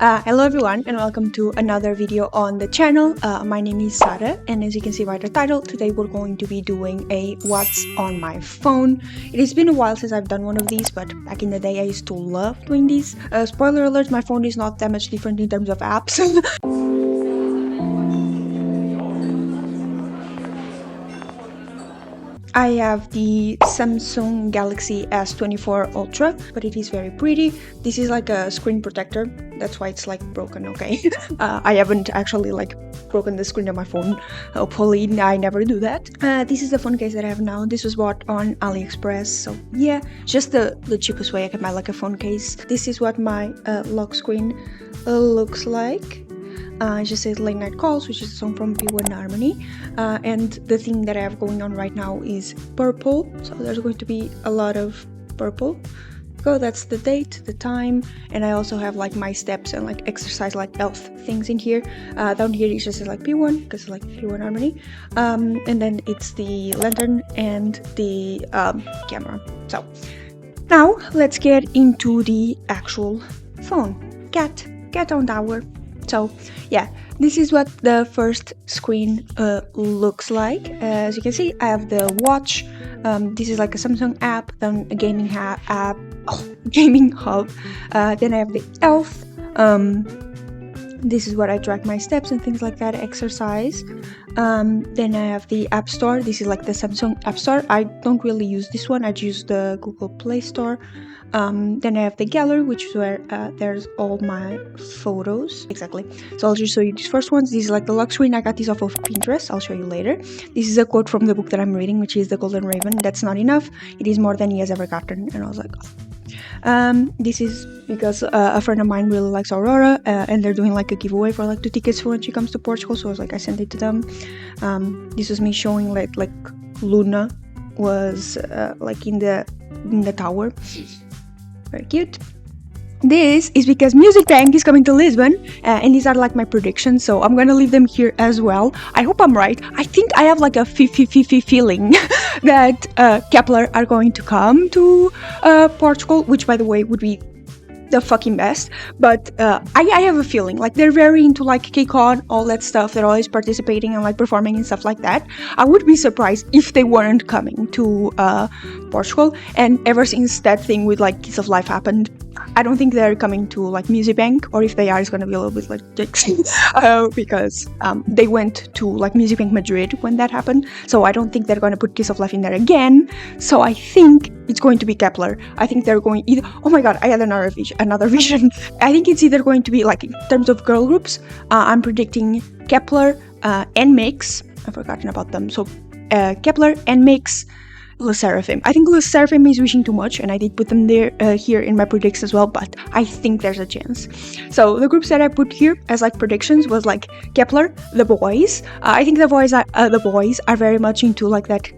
Hello everyone and welcome to another video on the channel. My name is Sara, and as you can see by the title, today we're going to be doing a what's on my phone. It has been a while since I've done one of these, but back in the day I used to love doing these. Spoiler alert, my phone is not that much different in terms of apps. I have the Samsung Galaxy S24 ULTRA, but it is very pretty. This is like a screen protector, that's why it's like broken, okay? I haven't actually like broken the screen of my phone. Hopefully I never do that. This is the phone case that I have now. This was bought on AliExpress, so yeah, just the cheapest way I can buy like a phone case. This is what my lock screen looks like. It just says Late Night Calls, which is a song from P1 Harmony, and the thing that I have going on right now is purple, so there's going to be a lot of purple. So that's the date, the time, and I also have like my steps and like exercise like health things in here. Down here it just says like P1 because it's like P1 Harmony, and then it's the lantern and the camera. So now let's get into the actual phone. Cat on tower. So yeah, this is what the first screen looks like. As you can see, I have the watch. This is like a Samsung app, then a gaming app, gaming hub. Then I have the health. This is what I track my steps and things like that, exercise. Then I have the App Store. This is like the Samsung App Store. I don't really use this one. I use the Google Play Store. Then I have the gallery, which is where there's all my photos. Exactly. So I'll just show you these first ones. This is like the lock screen. I got this off of Pinterest. I'll show you later. This is a quote from the book that I'm reading, which is The Golden Raven. That's not enough. It is more than he has ever gotten. And I was like, oh. This is because a friend of mine really likes Aurora, and they're doing like a giveaway for like 2 tickets for when she comes to Portugal. So I was like, I sent it to them. This was me showing like Luna was like in the tower. Very cute. This is because Music Bank is coming to Lisbon, and these are like my predictions, so I'm gonna leave them here as well. I hope I'm right. I think I have like a 50-50 feeling that Kepler are going to come to Portugal, which by the way would be the fucking best, but I have a feeling like they're very into like K-Con, all that stuff. They're always participating and like performing and stuff like that. I would be surprised if they weren't coming to Portugal. And ever since that thing with like Kiss of Life happened, I don't think they're coming to like Music Bank, or if they are, it's gonna be a little bit like dicks because they went to like Music Bank Madrid when that happened, so I don't think they're gonna put Kiss of Life in there again. So I think it's going to be Kepler. I think they're going either, oh my god, I had another vision. I think it's either going to be like in terms of girl groups, I'm predicting Kepler and Mix. I've forgotten about them. So Kepler and Mix, Le Sserafim. I think Le Sserafim is wishing too much, and I did put them there here in my predicts as well, but I think there's a chance. So the groups that I put here as like predictions was like Kepler, the boys. I think the boys are very much into like that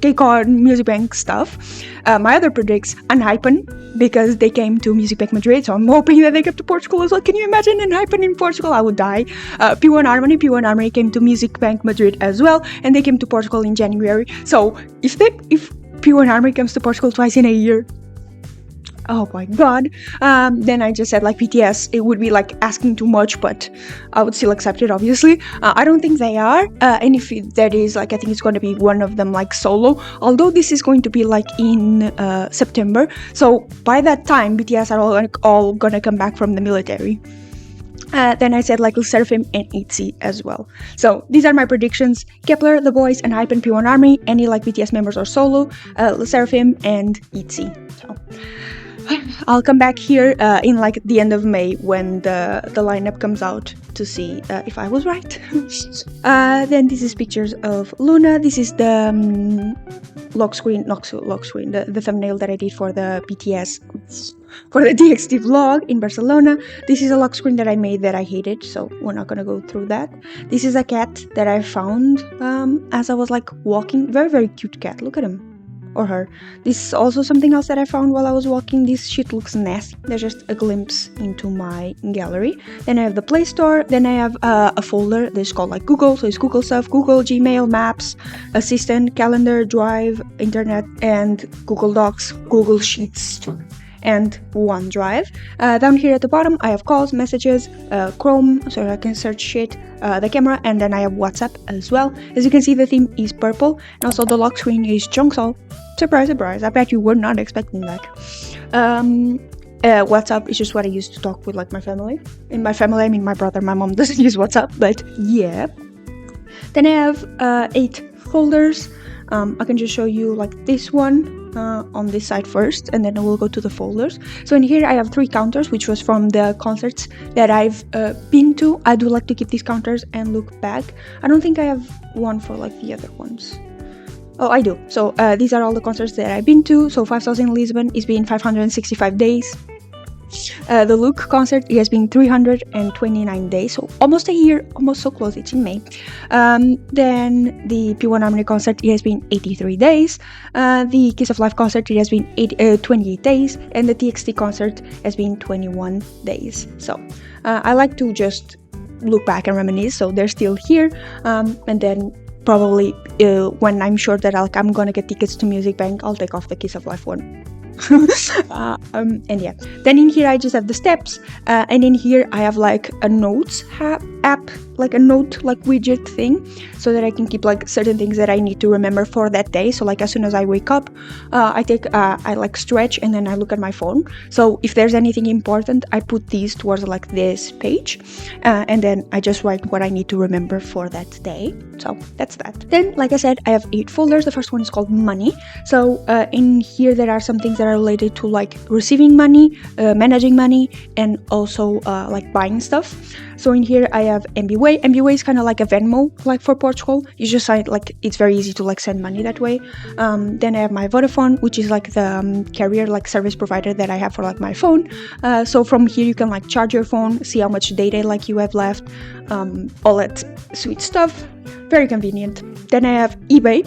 K-Con Music Bank stuff. My other predicts Unhypen, because they came to Music Bank Madrid, so I'm hoping that they come to Portugal as well. Can you imagine Unhypen in Portugal? I would die. P1 Harmony came to Music Bank Madrid as well, and they came to Portugal in January. So if P1 Harmony comes to Portugal twice in a year, oh my god. Then I just said like BTS, it would be like asking too much, but I would still accept it, obviously. I don't think they are, and if that is like, I think it's going to be one of them like solo, although this is going to be like in September, so by that time BTS are all gonna come back from the military. Then I said like Le Sserafim and ITZY as well. So these are my predictions: Kepler, the boys, and Hype and P1 Army. Any like BTS members or solo, Le Sserafim and ITZY. So I'll come back here in like the end of May when the lineup comes out to see if I was right. Then this is pictures of Luna. This is the lock screen, the thumbnail that I did for the BTS, for the DXT vlog in Barcelona. This is a lock screen that I made that I hated, so we're not gonna go through that. This is a cat that I found as I was like walking. Very, very cute cat. Look at him. Or her. This is also something else that I found while I was walking. This shit looks nasty. There's just a glimpse into my gallery. Then I have the Play Store. Then I have a folder that's called like Google. So it's Google stuff, Google, Gmail, Maps, Assistant, Calendar, Drive, Internet, and Google Docs, Google Sheets. and OneDrive. Down here at the bottom I have calls, messages, Chrome, so I can search shit, the camera, and then I have WhatsApp as well. As you can see, the theme is purple, and also the lock screen is Jongseol. Surprise, surprise, I bet you were not expecting that. WhatsApp is just what I use to talk with like my family. In my family, I mean my brother, my mom doesn't use WhatsApp, but yeah. Then I have 8 folders. I can just show you like this one on this side first, and then we'll go to the folders. So in here I have 3 counters, which was from the concerts that I've been to. I do like to keep these counters and look back. I don't think I have one for like the other ones. Oh, I do. So these are all the concerts that I've been to. So 5000 in Lisbon is been 565 days. The Look concert, it has been 329 days, so almost a year, almost so close, it's in May. Then the P1 Harmony concert, it has been 83 days. The Kiss of Life concert, it has been 28 days, and the TXT concert has been 21 days. So I like to just look back and reminisce, so they're still here. And then probably when I'm sure that I'm gonna get tickets to Music Bank, I'll take off the Kiss of Life one. And yeah, then in here I just have the steps, and in here I have like a notes app, like a note like widget thing, so that I can keep like certain things that I need to remember for that day. So like as soon as I wake up, I like stretch, and then I look at my phone. So if there's anything important, I put these towards like this page, and then I just write what I need to remember for that day. So that's that. Then, like I said, I have 8 folders. The first one is called money. So in here there are some things that are related to like receiving money, managing money, and also like buying stuff. So in here I have MBWay. MBWay is kind of like a Venmo, like for Portugal. You just sign, like it's very easy to like send money that way. Then I have my Vodafone, which is like the carrier, like service provider that I have for like my phone. So from here you can like charge your phone, see how much data like you have left, all that sweet stuff. Very convenient. Then I have eBay.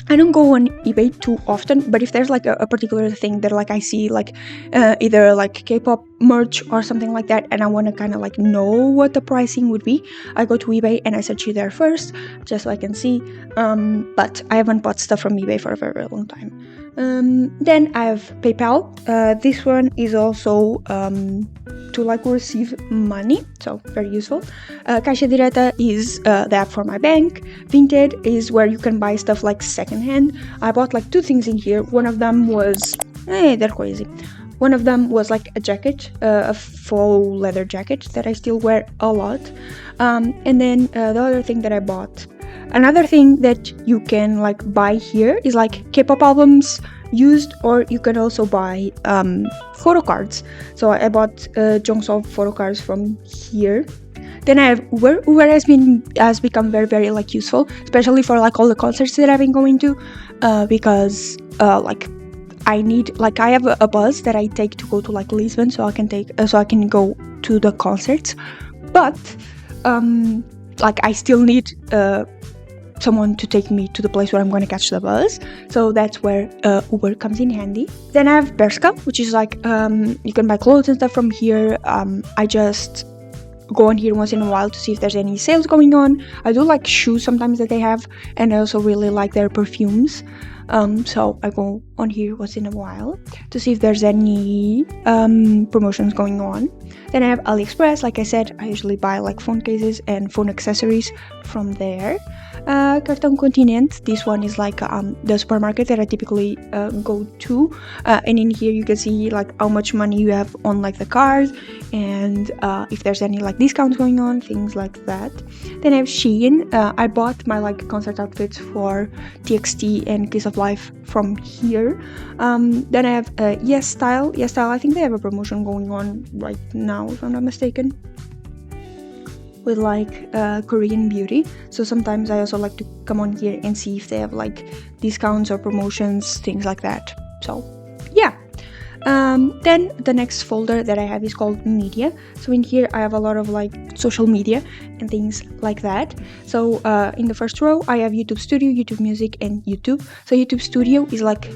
I don't go on eBay too often, but if there's like a particular thing that like I see like either like kpop merch or something like that, and I want to kind of like know what the pricing would be, I go to eBay and I search it there first, just so I can see. But I haven't bought stuff from eBay for a very, very long time. Then I have PayPal. This one is also to like receive money, so very useful. Caixa Direta is the app for my bank. Vinted is where you can buy stuff like secondhand. I bought like 2 things in here. One of them was they're crazy. One of them was like a jacket, a faux leather jacket that I still wear a lot. And then the other thing that I bought, another thing that you can like buy here is like K-pop albums used, or you can also buy photo cards. So I bought Jongseol photo cards from here. Then I have Uber. Uber has become very, very like useful, especially for like all the concerts that I've been going to, because like I need, like I have a bus that I take to go to like Lisbon, so I can go to the concerts, but like I still need someone to take me to the place where I'm going to catch the bus. So that's where Uber comes in handy. Then I have Bershka, which is like you can buy clothes and stuff from here. I just go on here once in a while to see if there's any sales going on. I do like shoes sometimes that they have, and I also really like their perfumes. So I go on here once in a while to see if there's any promotions going on. Then I have AliExpress. Like I said, I usually buy like phone cases and phone accessories from there. Cartão Continente, this one is like the supermarket that I typically go to, and in here you can see like how much money you have on like the card, and if there's any like discounts going on, things like that. Then I have Shein. I bought my like concert outfits for TXT and Kiss of Life from here. Then I have Yes Style. Yes Style, I think they have a promotion going on right now, if I'm not mistaken, with like Korean beauty. So sometimes I also like to come on here and see if they have like discounts or promotions, things like that. So yeah. Then the next folder that I have is called media. So in here I have a lot of like social media and things like that. So in the first row I have YouTube Studio, YouTube Music, and YouTube. So YouTube Studio is like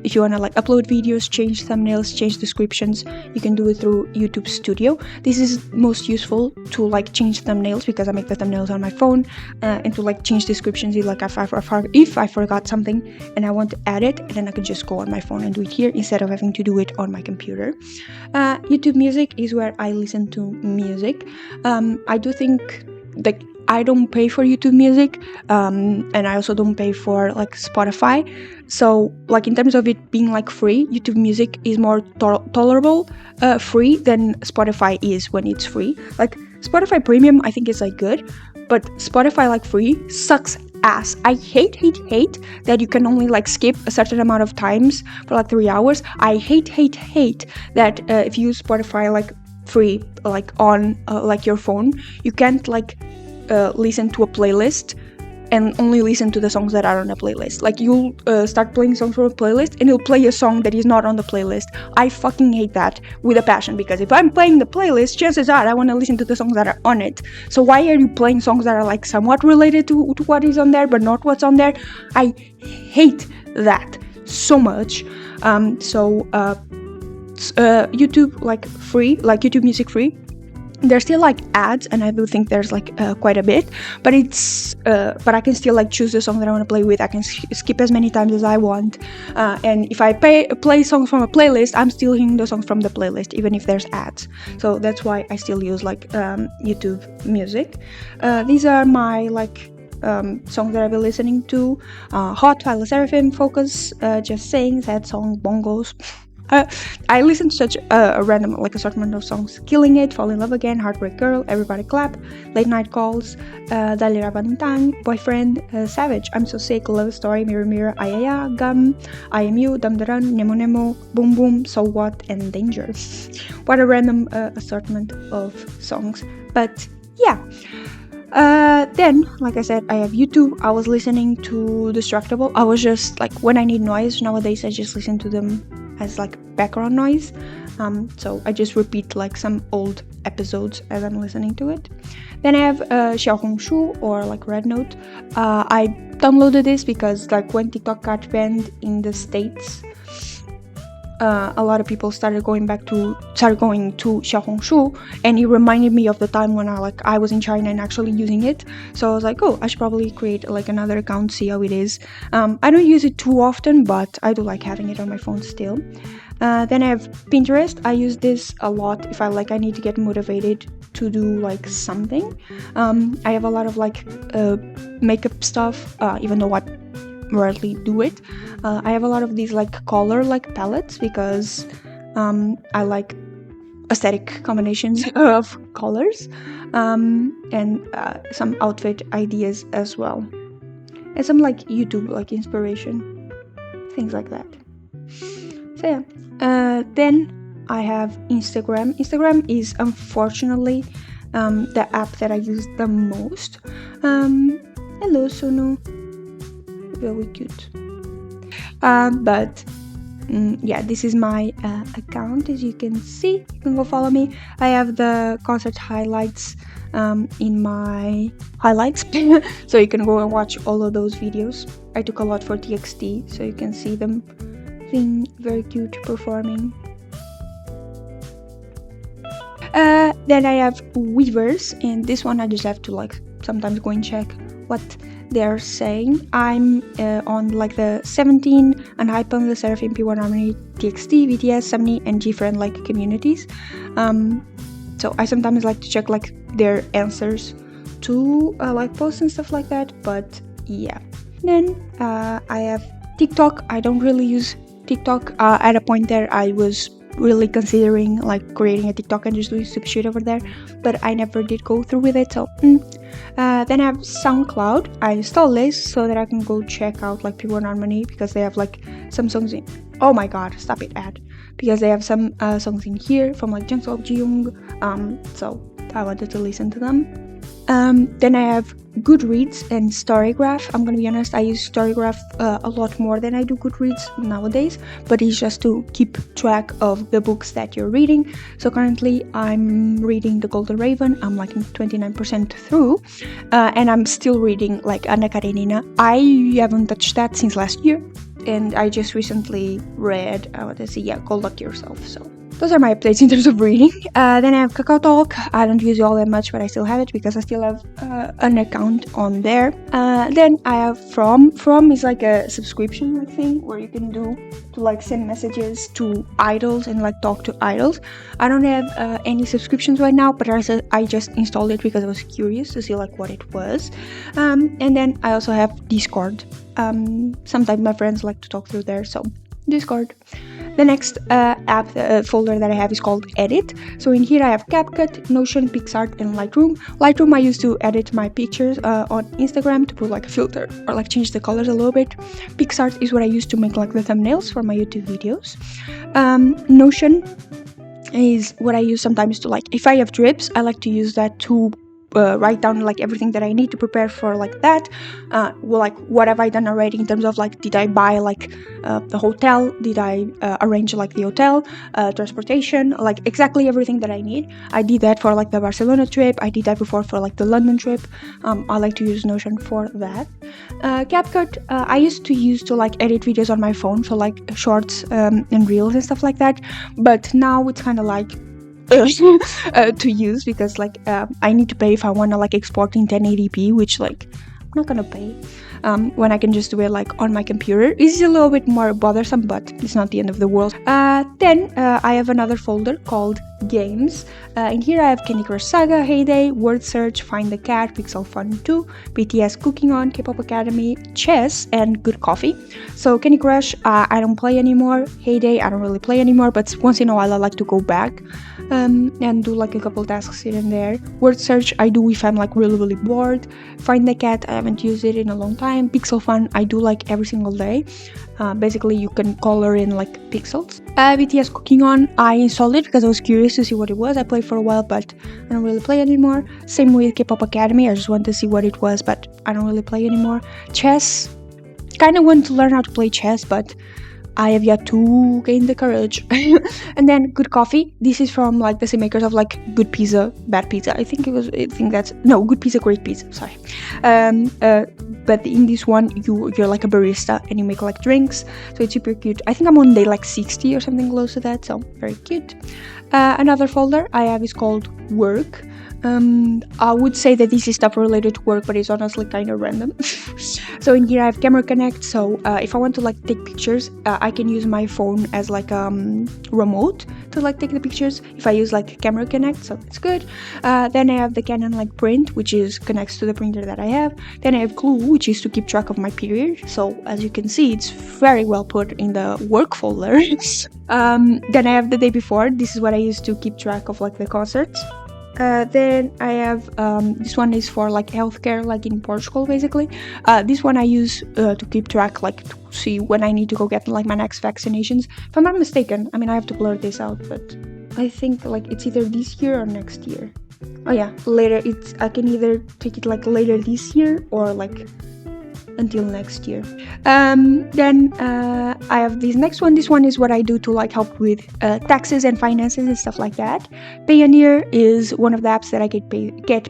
if you want to like upload videos, change thumbnails, change descriptions, you can do it through YouTube Studio. This is most useful to like change thumbnails, because I make the thumbnails on my phone, and to like change descriptions, like if I forgot something and I want to add it, and then I can just go on my phone and do it here instead of having to do it it on my computer. YouTube Music is where I listen to music. I do think like I don't pay for YouTube Music, and I also don't pay for like Spotify. So like in terms of it being like free, YouTube Music is more tolerable free than Spotify is when it's free. Like Spotify Premium I think is like good, but Spotify like free sucks ass. I hate that you can only like skip a certain amount of times for like 3 hours. I hate that if you use Spotify like free like on like your phone, you can't like listen to a playlist and only listen to the songs that are on a playlist. Like you'll start playing songs from a playlist and it'll play a song that is not on the playlist. I fucking hate that with a passion, because if I'm playing the playlist, chances are I want to listen to the songs that are on it. So why are you playing songs that are like somewhat related to what is on there but not what's on there? I hate that so much. YouTube like free, like YouTube Music free, there's still like ads, and I do think there's like quite a bit, but it's but I can still like choose the song that I want to play with. I can skip as many times as I want, and if I play songs from a playlist, I'm still hearing the songs from the playlist even if there's ads. So that's why I still use like YouTube Music. These are my like songs that I've been listening to: Hot, Viola Seraphim, Focus, Just Saying, Sad Song, Bongos. I listen to such a random like assortment of songs: Killing It, Fall in Love Again, Heartbreak Girl, Everybody Clap, Late Night Calls, Dalira Valentine, Boyfriend, Savage, I'm So Sick, Love Story, Mirror Mirror, Ayaya, Gum, I Am You, Dum Daran, Nemo Nemo, Boom Boom, So What, and Danger. What a random assortment of songs. But yeah. Then, like I said, I have YouTube. I was listening to Destructible. I was just like, when I need noise nowadays, I just listen to them as like background noise. So I just repeat like some old episodes as I'm listening to it. Then I have Xiaohongshu, or like Red Note. I downloaded this because like when TikTok got banned in the States, a lot of people started going to Xiaohongshu, and it reminded me of the time when I was in China and actually using it. So I was like, oh, I should probably create like another account, see how it is. I don't use it too often, but I do like having it on my phone still. Then I have Pinterest. I use this a lot if I need to get motivated to do like something. I have a lot of like makeup stuff, even though I rarely do it. I have a lot of these like color like palettes because I like aesthetic combinations of colors, and some outfit ideas as well, and some like YouTube like inspiration, things like that. So yeah. Then I have Instagram. Instagram is unfortunately the app that I use the most. Hello Sonu, very cute. But yeah, this is my account. As you can see, you can go follow me. I have the concert highlights in my highlights so you can go and watch all of those videos. I took a lot for TXT, so you can see them being very cute performing. Then I have Weavers, and this one I just have to like sometimes go and check what they're saying. I'm on like the 17 and Hypem, the Seraphim, P1 Harmony, TXT, BTS, 70 and GFriend like communities. So I sometimes like to check like their answers to like posts and stuff like that. But yeah. Then I have TikTok. I don't really use TikTok. At a point there I was really considering like creating a TikTok and just doing stupid shit over there, but I never did go through with it. So then I have SoundCloud. I installed this so that I can go check out like P1 Harmony, because they have like some songs in, oh my god, stop it ad, because they have some songs in here from like Jungkook, Jiyoung, so I wanted to listen to them. Then I have Goodreads and Storygraph. I'm gonna be honest, I use Storygraph a lot more than I do Goodreads nowadays, but it's just to keep track of the books that you're reading. So currently I'm reading The Golden Raven. I'm like 29% through, and I'm still reading like Anna Karenina. I haven't touched that since last year, and I just recently read Go Luck Yourself. So those are my updates in terms of reading. Then I have Kakao Talk. I don't use it all that much, but I still have it because I still have an account on there. Then I have From. From is like a subscription like thing where you can do to like send messages to idols and like talk to idols. I don't have any subscriptions right now, but I just installed it because I was curious to see like what it was. And then I also have Discord. Sometimes my friends like to talk through there, so Discord. The next app folder that I have is called Edit. So in here I have CapCut, Notion, PixArt, and Lightroom. Lightroom I use to edit my pictures on Instagram to put like a filter or like change the colors a little bit. PixArt is what I use to make like the thumbnails for my YouTube videos. Notion is what I use sometimes to like, if I have trips, I like to use that to write down like everything that I need to prepare for like that. Well, like what have I done already in terms of like, did I buy like the hotel, did I arrange like the hotel, transportation, like exactly everything that I need. I did that for like the Barcelona trip. I did that before for like the London trip. I like to use Notion for that. CapCut I used to use to like edit videos on my phone, so like shorts and reels and stuff like that, but now it's kind of like to use because like I need to pay if I want to like export in 1080p, which like I'm not gonna pay when I can just do it like on my computer. It's a little bit more bothersome, but it's not the end of the world. Then I have another folder called Games. In here I have Candy Crush Saga, Heyday, Word Search, Find the Cat, Pixel Fun 2, BTS Cooking On, Kpop Academy, Chess, and Good Coffee. So Candy Crush I don't play anymore. Heyday I don't really play anymore, but once in a while I like to go back and do like a couple tasks here and there. Word Search I do if I'm like really bored. Find the Cat I haven't used it in a long time. Pixel Fun I do like every single day. Basically you can color in like pixels. BTS Cooking On I installed it because I was curious to see what it was. I played for a while, but I don't really play anymore. Same with Kpop Academy, I just wanted to see what it was, but I don't really play anymore. Chess, kind of want to learn how to play chess, but I have yet to gain the courage. And then Good Coffee, this is from like the same makers of like Good Pizza, Bad Pizza. Good Pizza, Great Pizza, sorry. But in this one you're like a barista and you make like drinks, so it's super cute. I think I'm on day like 60 or something close to that, so very cute. Another folder I have is called Work. I would say that this is stuff related to work, but it's honestly kind of random. So in here I have Camera Connect, so if I want to like take pictures, I can use my phone as like remote to like take the pictures if I use like Camera Connect, so it's good. Then I have the Canon like Print, which is connects to the printer that I have. Then I have Clue, which is to keep track of my period, so as you can see it's very well put in the work folder. Then I have The Day Before, this is what I use to keep track of like the concerts. Then I have this one is for like healthcare, like in Portugal basically. This one I use to keep track, like to see when I need to go get like my next vaccinations. If I'm not mistaken, I mean I have to blur this out, but I think like it's either this year or next year. Oh yeah, later. I can either take it like later this year or like until next year. Then I have this next one. This one is what I do to like help with taxes and finances and stuff like that. Payoneer is one of the apps that I get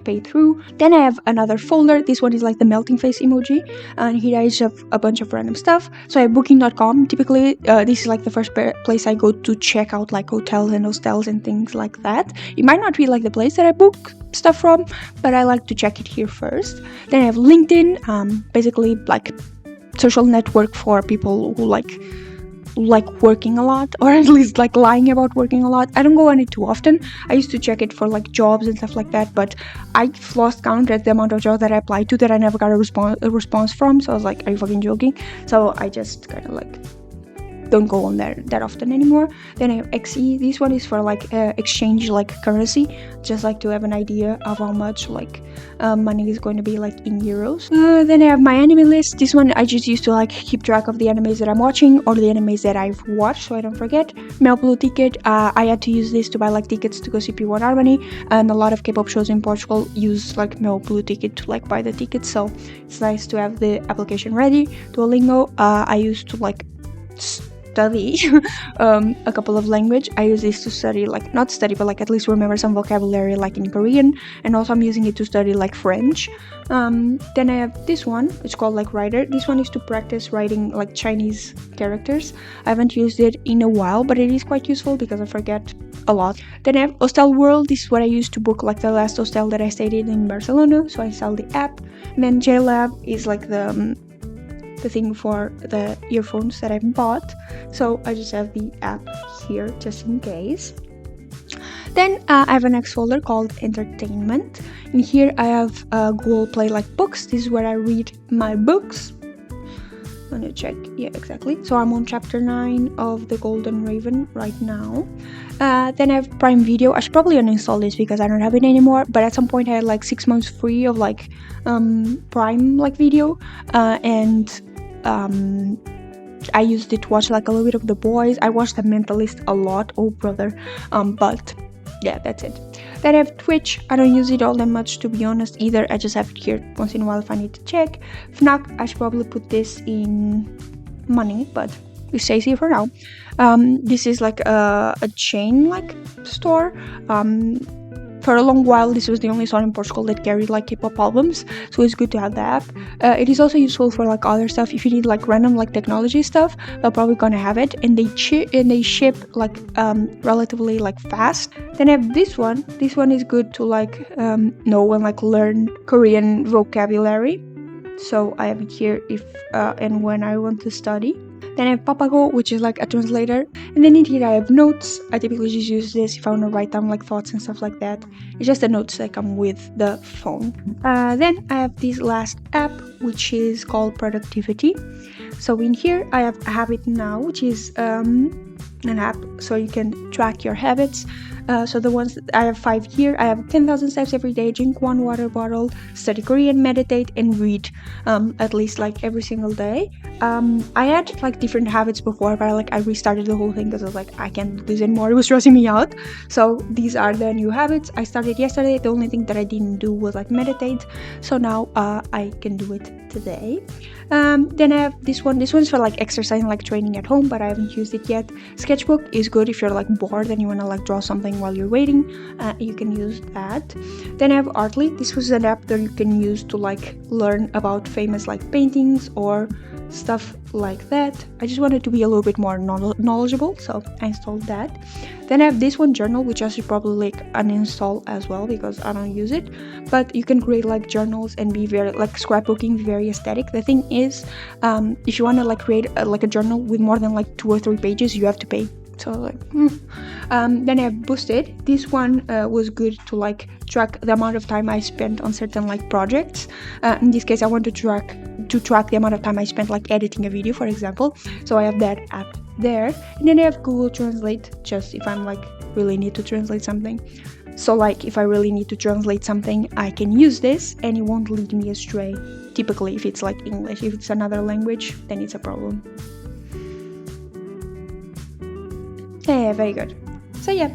paid through. Then I have another folder. This one is like the melting face emoji, and here I just have a bunch of random stuff. So I have booking.com. Typically this is like the first place I go to check out like hotels and hostels and things like that. It might not be like the place that I book stuff from, but I like to check it here first. Then I have LinkedIn, basically like social network for people who like working a lot, or at least like lying about working a lot. I don't go on it too often. I used to check it for like jobs and stuff like that, but I've lost count at the amount of jobs that I applied to that I never got a response from. So I was like, are you fucking joking? So I just kind of like don't go on there that often anymore. Then I have XE. This one is for like exchange like currency, just like to have an idea of how much like money is going to be like in euros. Then I have my anime list. This one I just used to like keep track of the animes that I'm watching or the animes that I've watched, so I don't forget. Mail Blue Ticket, I had to use this to buy like tickets to go see P1 Harmony, and a lot of K-pop shows in Portugal use like Mail Blue Ticket to like buy the tickets, so it's nice to have the application ready. Duolingo, I used to like study a couple of language. I use this to study, like, not study, but like at least remember some vocabulary, like in Korean, and also I'm using it to study like French. Then I have this one, it's called like Writer. This one is to practice writing like Chinese characters. I haven't used it in a while, but it is quite useful because I forget a lot. Then I have Hostel World. This is what I used to book like the last hostel that I stayed in Barcelona, so I installed the app. And then JLab is like the thing for the earphones that I've bought, so I just have the app here just in case. Then I have a next folder called Entertainment. In here I have Google Play like books. This is where I read my books. Let me check. Yeah, exactly. So I'm on chapter 9 of The Golden Raven right now. Then I have Prime Video. I should probably uninstall this because I don't have it anymore, but at some point I had like 6 months free of like Prime like Video, and I used it to watch like a little bit of The Boys. I watched The Mentalist a lot, oh brother. But yeah, that's it. Then I have Twitch. I don't use it all that much, to be honest, either. I just have it here once in a while if I need to check. Fnac, I should probably put this in money, but it stays here for now. This is like a chain like store. For a long while, this was the only store in Portugal that carried like K-pop albums, so it's good to have the app. It is also useful for like other stuff. If you need like random like technology stuff, they're probably gonna have it, and they ship like relatively like fast. Then I have this one. This one is good to like know and like learn Korean vocabulary. So I have it here if and when I want to study. Then I have Papago, which is like a translator. And then in here I have notes. I typically just use this if I want to write down like thoughts and stuff like that. It's just the notes that come with the phone. Then I have this last app, which is called Productivity. So in here I have Habit Now, which is an app so you can track your habits. So the ones that I have 5 here, I have 10,000 steps every day, drink 1 water bottle, study Korean, meditate, and read at least like every single day. I had like different habits before, but I restarted the whole thing because I was like, I can't do this anymore. It was stressing me out. So these are the new habits. I started yesterday. The only thing that I didn't do was like meditate. So now I can do it today. Then I have this one. This one's for like exercising, like training at home, but I haven't used it yet. Sketchbook is good if you're like bored and you want to like draw something while you're waiting. You can use that. Then I have Artly. This was an app that you can use to like learn about famous like paintings or stuff like that. I just wanted to be a little bit more knowledgeable, so I installed that. Then I have this one, Journal, which I should probably like uninstall as well because I don't use it. But you can create like journals and be very like scrapbooking, very aesthetic. The thing is, if you want to like create like a journal with more than like 2 or 3 pages, you have to pay. So like, then I have Boosted. This one was good to like track the amount of time I spent on certain like projects. In this case, I want to track the amount of time I spent like editing a video, for example. So I have that app there. And then I have Google Translate, just if I'm like really need to translate something. So like if I really need to translate something, I can use this and it won't lead me astray. Typically, if it's like English, if it's another language, then it's a problem. Yeah, very good. So yeah,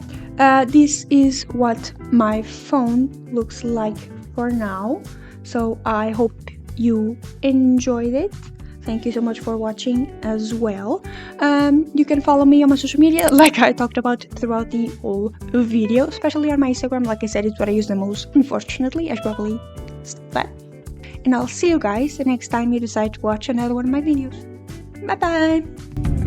this is what my phone looks like for now. So I hope you enjoyed it. Thank you so much for watching as well. You can follow me on my social media, like I talked about throughout the whole video, especially on my Instagram. Like I said, it's what I use the most. Unfortunately, I should probably stop that. And I'll see you guys the next time you decide to watch another one of my videos. Bye bye!